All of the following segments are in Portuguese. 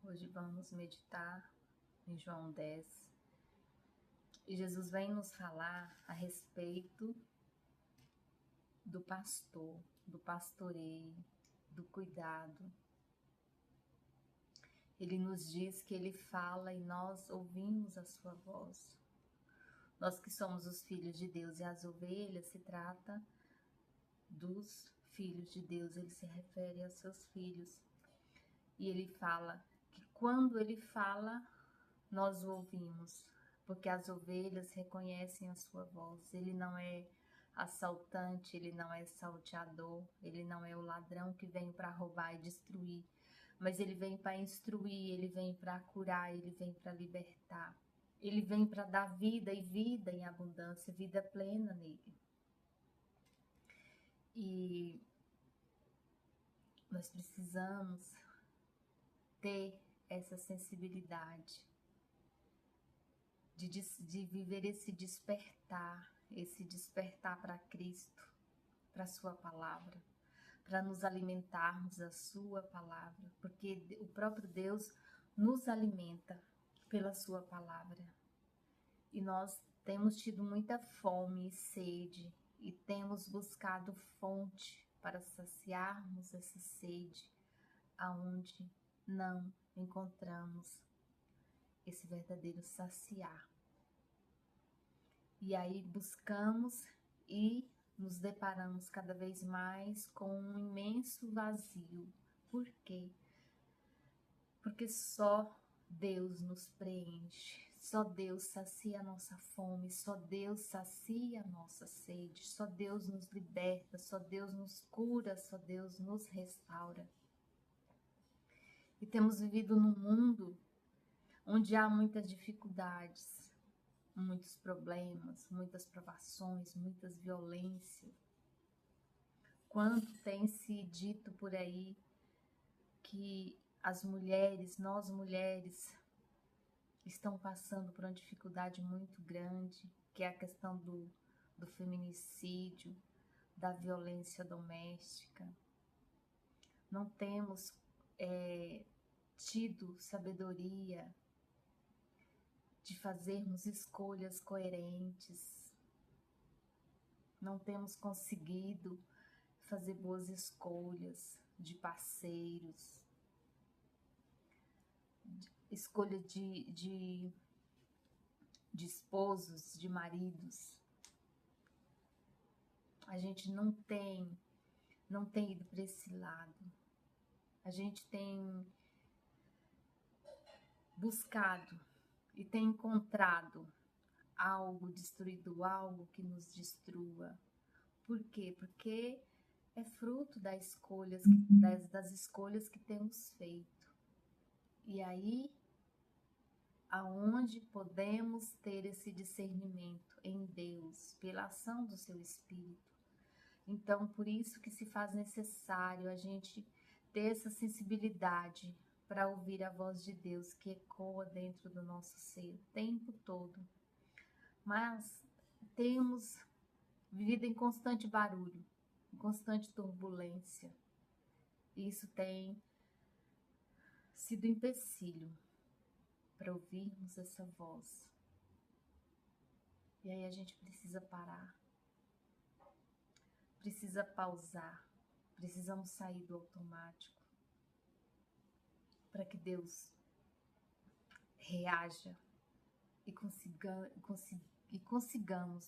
Hoje vamos meditar em João 10 e Jesus vem nos falar a respeito do pastor, do pastoreio, do cuidado. Ele nos diz que ele fala e nós ouvimos a sua voz. Nós que somos os filhos de Deus e as ovelhas, se trata dos filhos de Deus, ele se refere aos seus filhos. E ele fala que quando ele fala, nós o ouvimos, porque as ovelhas reconhecem a sua voz. Ele não é assaltante, ele não é salteador, ele não é o ladrão que vem para roubar e destruir, mas ele vem para instruir, ele vem para curar, ele vem para libertar. Ele vem para dar vida e vida em abundância, vida plena nele. E nós precisamos ter essa sensibilidade de viver esse despertar para Cristo, para a sua palavra, para nos alimentarmos da sua palavra, porque o próprio Deus nos alimenta pela sua palavra. E nós temos tido muita fome e sede e temos buscado fonte para saciarmos essa sede, aonde não encontramos esse verdadeiro saciar. E aí buscamos e nos deparamos cada vez mais com um imenso vazio. Por quê? Porque só Deus nos preenche, só Deus sacia a nossa fome, só Deus sacia a nossa sede, só Deus nos liberta, só Deus nos cura, só Deus nos restaura. E temos vivido num mundo onde há muitas dificuldades, muitos problemas, muitas provações, muitas violências. Quanto tem se dito por aí que as mulheres, nós mulheres, estão passando por uma dificuldade muito grande, que é a questão do feminicídio, da violência doméstica. Não temos tido sabedoria de fazermos escolhas coerentes. Não temos conseguido fazer boas escolhas de parceiros, escolha de esposos, de maridos. A gente não tem ido para esse lado. A gente tem buscado e tem encontrado algo destruído, algo que nos destrua. Por quê? Porque é fruto das escolhas que temos feito. E aí, aonde podemos ter esse discernimento em Deus, pela ação do seu Espírito. Então, por isso que se faz necessário a gente ter essa sensibilidade para ouvir a voz de Deus que ecoa dentro do nosso ser o tempo todo. Mas temos vivido em constante barulho, em constante turbulência. E isso tem sido empecilho para ouvirmos essa voz. E aí a gente precisa parar, precisa pausar, precisamos sair do automático para que Deus reaja e consigamos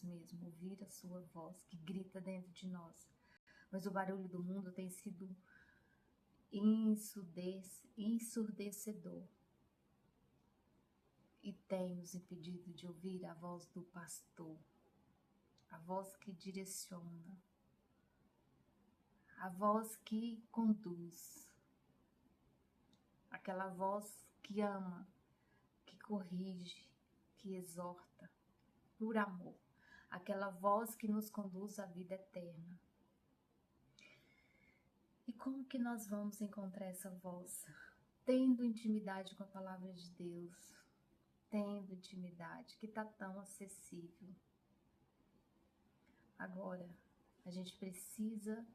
mesmo ouvir a sua voz que grita dentro de nós. Mas o barulho do mundo tem sido ensurdecedor e tem nos impedido de ouvir a voz do pastor, a voz que direciona, a voz que conduz, aquela voz que ama, que corrige, que exorta por amor, aquela voz que nos conduz à vida eterna. E como que nós vamos encontrar essa voz? Tendo intimidade com a palavra de Deus, tendo intimidade, que está tão acessível. Agora, a gente precisa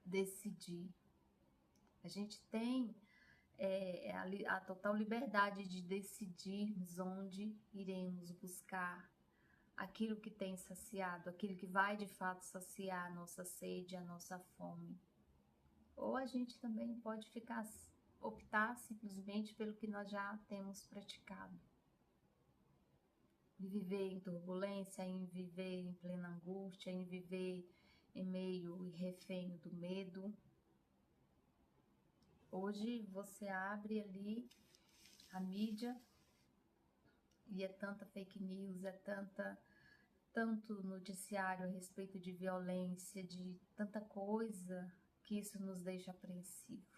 decidir. A gente tem a total liberdade de decidirmos onde iremos buscar aquilo que tem saciado, aquilo que vai de fato saciar a nossa sede, a nossa fome. Ou a gente também pode optar simplesmente pelo que nós já temos praticado. De viver em turbulência, em viver em plena angústia, em viver em meio e refém do medo. Hoje você abre ali a mídia e é tanta fake news, tanto noticiário a respeito de violência, de tanta coisa, que isso nos deixa apreensivo.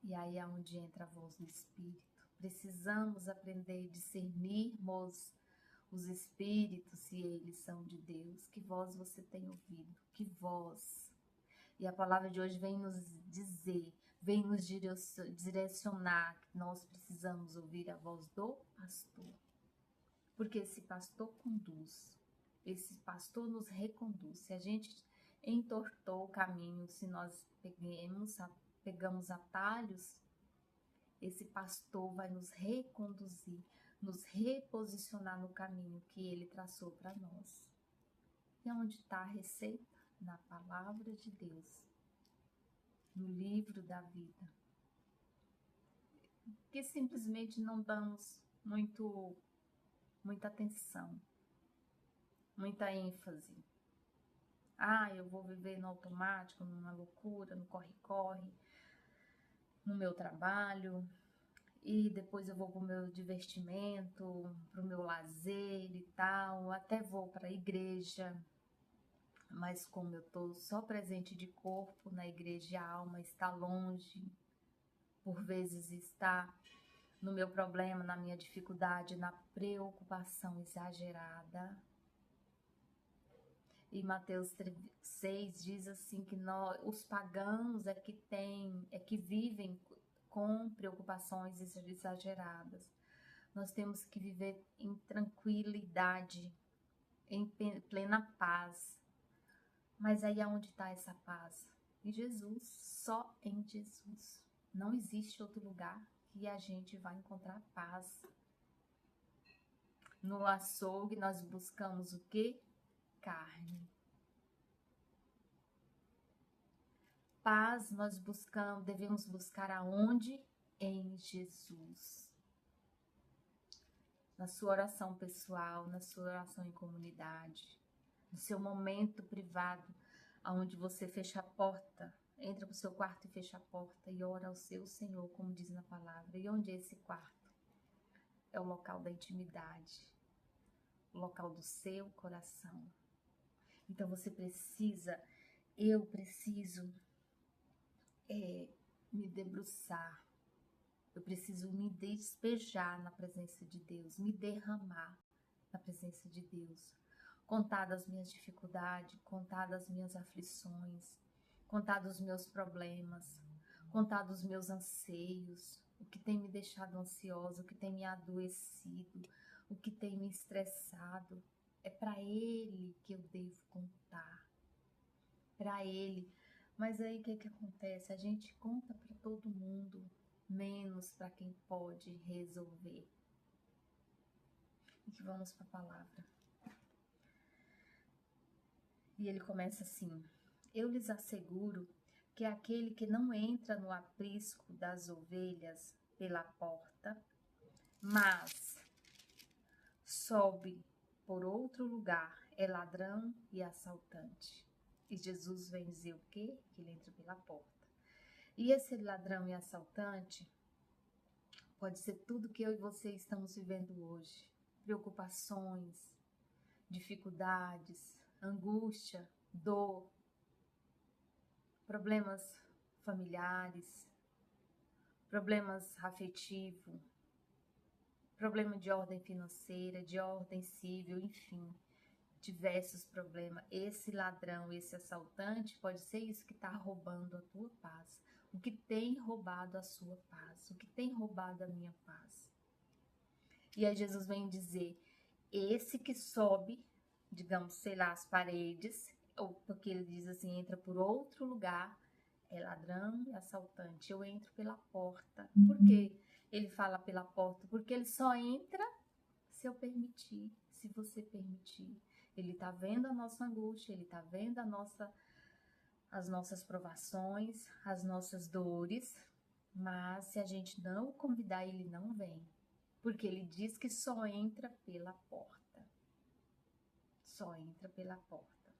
E aí é onde entra a voz do Espírito. Precisamos aprender a discernirmos os espíritos, se eles são de Deus. Que voz você tem ouvido? Que voz? E a palavra de hoje vem nos dizer, vem nos direcionar que nós precisamos ouvir a voz do pastor. Porque esse pastor conduz, esse pastor nos reconduz. Se a gente entortou o caminho, se nós pegamos atalhos, esse pastor vai nos reconduzir, nos reposicionar no caminho que ele traçou para nós. E onde está a receita? Na palavra de Deus, no livro da vida, que simplesmente não damos muita atenção, muita ênfase. Eu vou viver no automático, numa loucura, no corre-corre, no meu trabalho, e depois eu vou para o meu divertimento, para o meu lazer e tal, até vou para a igreja, mas como eu estou só presente de corpo na igreja, a alma está longe, por vezes está no meu problema, na minha dificuldade, na preocupação exagerada. E Mateus 6 diz assim que os pagãos é que vivem com preocupações exageradas. Nós temos que viver em tranquilidade, em plena paz. Mas aí aonde está essa paz? Em Jesus, só em Jesus. Não existe outro lugar que a gente vai encontrar paz. No açougue nós buscamos o quê? Carne. Paz nós devemos buscar aonde? Em Jesus. Na sua oração pessoal, na sua oração em comunidade, no seu momento privado, onde você fecha a porta, entra para o seu quarto e fecha a porta e ora ao seu Senhor, como diz na palavra. E onde é esse quarto? É o local da intimidade, o local do seu coração. Então eu preciso me debruçar, eu preciso me despejar na presença de Deus, me derramar na presença de Deus. Contar das minhas dificuldades, contar das minhas aflições, contar dos meus problemas, contar dos meus anseios, o que tem me deixado ansiosa, o que tem me adoecido, o que tem me estressado. É para Ele que eu devo contar, para Ele. Mas aí o que acontece? A gente conta para todo mundo, menos para quem pode resolver. E que vamos para a palavra. E ele começa assim: eu lhes asseguro que aquele que não entra no aprisco das ovelhas pela porta, mas sobe por outro lugar, é ladrão e assaltante. E Jesus vem dizer o quê? Que ele entra pela porta. E esse ladrão e assaltante pode ser tudo que eu e você estamos vivendo hoje. Preocupações, dificuldades, angústia, dor, problemas familiares, problemas afetivos, problema de ordem financeira, de ordem civil, enfim, diversos problemas. Esse ladrão, esse assaltante, pode ser isso que está roubando a tua paz, o que tem roubado a sua paz, o que tem roubado a minha paz. E aí Jesus vem dizer, esse que sobe, digamos, sei lá, as paredes, ou porque ele diz assim, entra por outro lugar, é ladrão e assaltante. Eu entro pela porta. Por quê? Ele fala pela porta, porque ele só entra se eu permitir, se você permitir. Ele está vendo a nossa angústia, ele está vendo as nossas provações, as nossas dores, mas se a gente não o convidar, ele não vem. Porque ele diz que só entra pela porta. Só entra pela porta.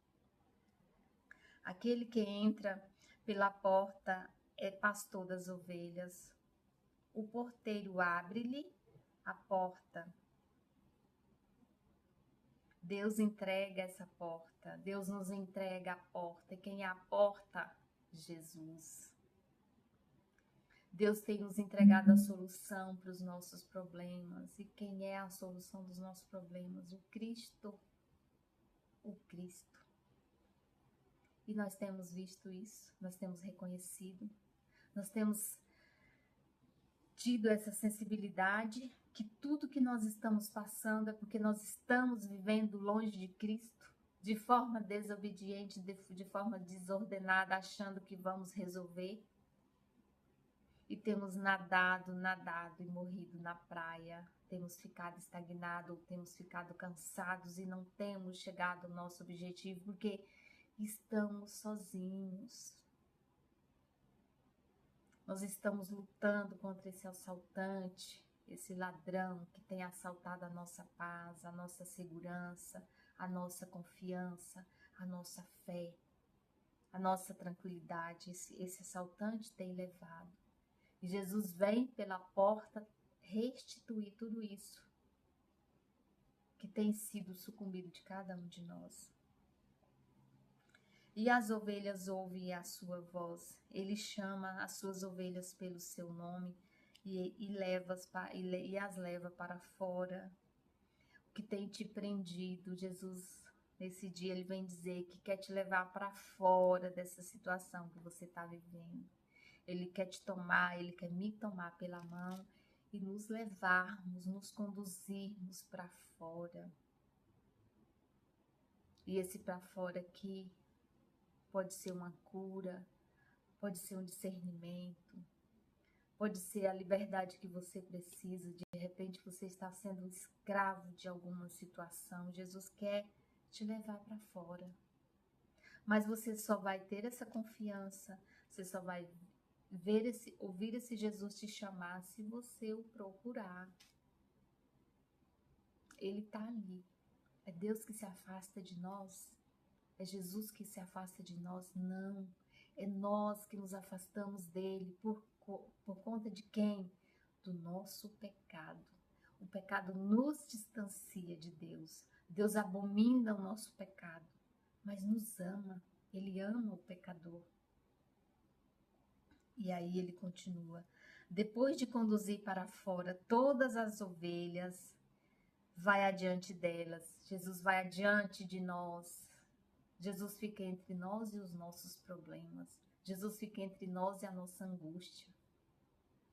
Aquele que entra pela porta é pastor das ovelhas. O porteiro abre-lhe a porta. Deus entrega essa porta. Deus nos entrega a porta. E quem é a porta? Jesus. Deus tem nos entregado a solução para os nossos problemas. E quem é a solução dos nossos problemas? O Cristo. O Cristo. E nós temos visto isso, nós temos reconhecido, nós temos tido essa sensibilidade que tudo que nós estamos passando é porque nós estamos vivendo longe de Cristo, de forma desobediente, de forma desordenada, achando que vamos resolver. E temos nadado e morrido na praia, temos ficado estagnados, temos ficado cansados e não temos chegado ao nosso objetivo, porque estamos sozinhos. Nós estamos lutando contra esse assaltante, esse ladrão que tem assaltado a nossa paz, a nossa segurança, a nossa confiança, a nossa fé, a nossa tranquilidade. Esse assaltante tem levado. E Jesus vem pela porta restituir tudo isso que tem sido sucumbido de cada um de nós. E as ovelhas ouvem a sua voz. Ele chama as suas ovelhas pelo seu nome e as leva para fora. O que tem te prendido, Jesus, nesse dia, ele vem dizer que quer te levar para fora dessa situação que você está vivendo. Ele quer te tomar, ele quer me tomar pela mão e nos levarmos, nos conduzirmos para fora. E esse para fora aqui pode ser uma cura, pode ser um discernimento, pode ser a liberdade que você precisa. De repente você está sendo um escravo de alguma situação. Jesus quer te levar para fora. Mas você só vai ter essa confiança, você só vai ouvir esse Jesus te chamar se você o procurar. Ele está ali. É Deus que se afasta de nós? É Jesus que se afasta de nós? Não. É nós que nos afastamos dele. Por conta de quem? Do nosso pecado. O pecado nos distancia de Deus. Deus abomina o nosso pecado, mas nos ama. Ele ama o pecador. E aí ele continua. Depois de conduzir para fora todas as ovelhas, vai adiante delas. Jesus vai adiante de nós. Jesus fica entre nós e os nossos problemas. Jesus fica entre nós e a nossa angústia.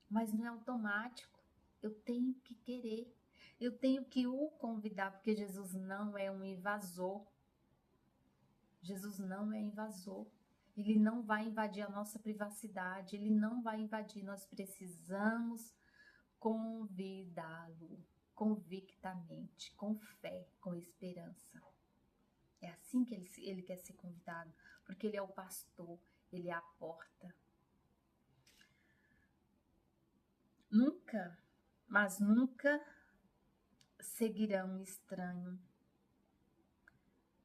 Mas não é automático. Eu tenho que querer. Eu tenho que o convidar, porque Jesus não é um invasor. Jesus não é invasor. Ele não vai invadir a nossa privacidade. Ele não vai invadir. Nós precisamos convidá-lo convictamente, com fé, com esperança. É assim que ele quer ser convidado, porque ele é o pastor, ele é a porta. Nunca, mas nunca seguirão um estranho.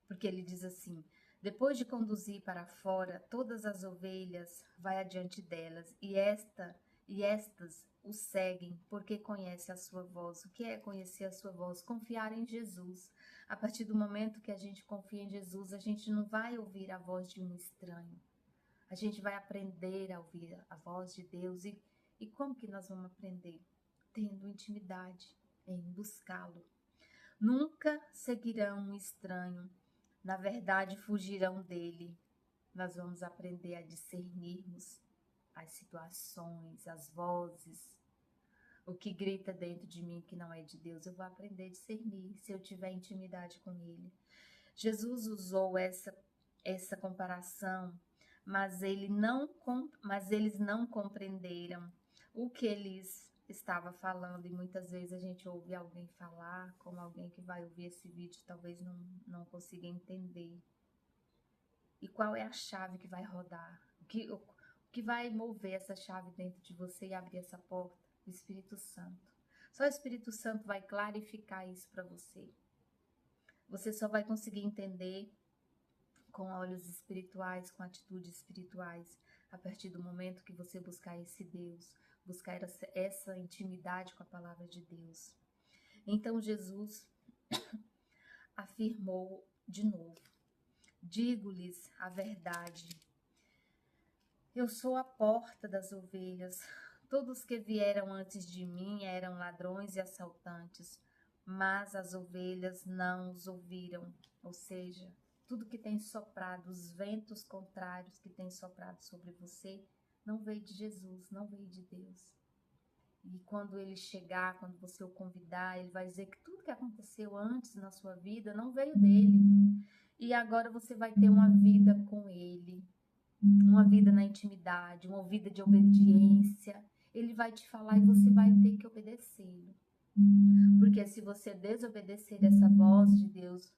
Porque ele diz assim: depois de conduzir para fora todas as ovelhas, vai adiante delas, e estas o seguem, porque conhece a sua voz. O que é conhecer a sua voz? Confiar em Jesus. A partir do momento que a gente confia em Jesus, a gente não vai ouvir a voz de um estranho. A gente vai aprender a ouvir a voz de Deus. E como que nós vamos aprender? Tendo intimidade, em buscá-lo. Nunca seguirão um estranho. Na verdade, fugirão dele. Nós vamos aprender a discernirmos as situações, as vozes, o que grita dentro de mim que não é de Deus. Eu vou aprender a discernir se eu tiver intimidade com ele. Jesus usou essa comparação mas eles não compreenderam o que eles estavam falando. E muitas vezes a gente ouve alguém falar, como alguém que vai ouvir esse vídeo talvez não consiga entender. E qual é a chave que vai rodar? O que vai mover essa chave dentro de você e abrir essa porta? O Espírito Santo. Só o Espírito Santo vai clarificar isso para você. Você só vai conseguir entender com olhos espirituais, com atitudes espirituais, a partir do momento que você buscar esse Deus, buscar essa intimidade com a palavra de Deus. Então Jesus afirmou de novo: digo-lhes a verdade, eu sou a porta das ovelhas. Todos que vieram antes de mim eram ladrões e assaltantes, mas as ovelhas não os ouviram. Ou seja, tudo que tem soprado, os ventos contrários que tem soprado sobre você, não veio de Jesus, não veio de Deus. E quando ele chegar, quando você o convidar, ele vai dizer que tudo que aconteceu antes na sua vida não veio dele. E agora você vai ter uma vida com ele, uma vida na intimidade, uma vida de obediência. Ele vai te falar e você vai ter que obedecê-lo. Porque se você desobedecer essa voz de Deus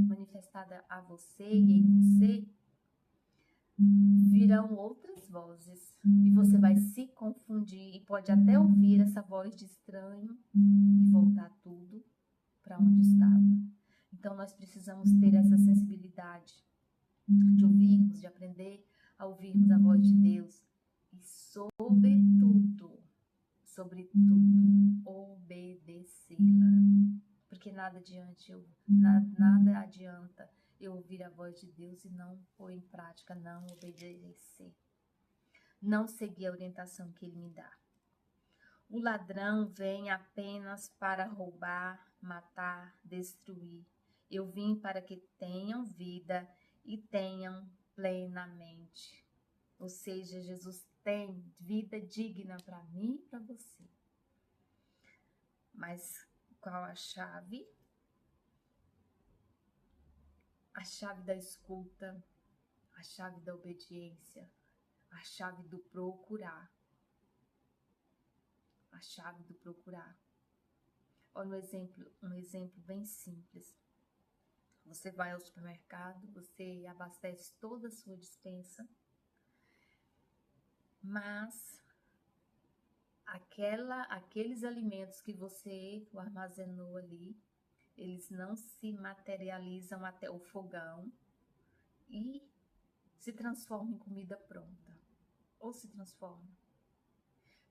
manifestada a você e em você, virão outras vozes e você vai se confundir e pode até ouvir essa voz de estranho e voltar tudo para onde estava. Então nós precisamos ter essa sensibilidade de ouvirmos, de aprender a ouvirmos a voz de Deus e sobretudo, obedecê-la. Porque nada adianta eu ouvir a voz de Deus e não pôr em prática, não obedecer, não seguir a orientação que Ele me dá. O ladrão vem apenas para roubar, matar, destruir. Eu vim para que tenham vida e tenham plenamente. Ou seja, Jesus tem vida digna para mim e para você. Mas qual a chave? A chave da escuta, a chave da obediência, a chave do procurar. A chave do procurar. Olha um exemplo bem simples. Você vai ao supermercado, você abastece toda a sua despensa, mas aqueles alimentos que você armazenou ali, eles não se materializam até o fogão e se transformam em comida pronta. Ou se transforma.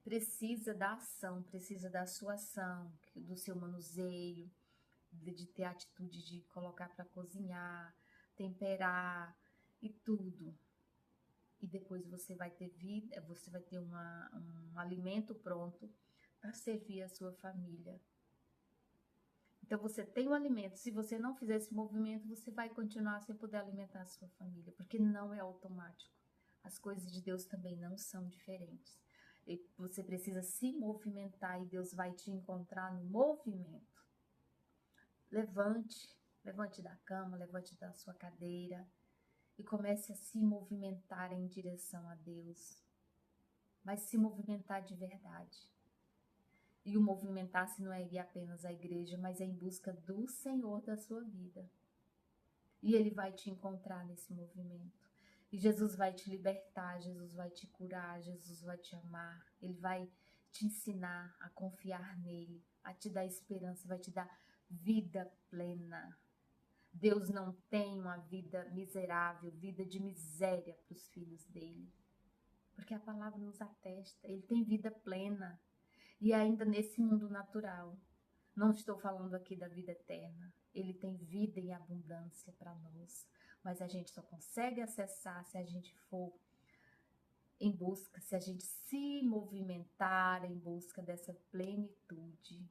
Precisa da ação, precisa da sua ação, do seu manuseio, de ter a atitude de colocar para cozinhar, temperar e tudo. E depois você vai ter vida, você vai ter um alimento pronto para servir a sua família. Então você tem um alimento, se você não fizer esse movimento, você vai continuar sem poder alimentar a sua família, porque não é automático. As coisas de Deus também não são diferentes. E você precisa se movimentar e Deus vai te encontrar no movimento. Levante da cama, levante da sua cadeira e comece a se movimentar em direção a Deus. Mas se movimentar de verdade. E o movimentar-se não é ir apenas à igreja, mas é em busca do Senhor da sua vida. E Ele vai te encontrar nesse movimento. E Jesus vai te libertar, Jesus vai te curar, Jesus vai te amar. Ele vai te ensinar a confiar nele, a te dar esperança, vai te dar vida plena. Deus não tem uma vida miserável, vida de miséria para os filhos dele. Porque a palavra nos atesta, ele tem vida plena. E ainda nesse mundo natural. Não estou falando aqui da vida eterna. Ele tem vida em abundância para nós. Mas a gente só consegue acessar se a gente for em busca, se a gente se movimentar em busca dessa plenitude.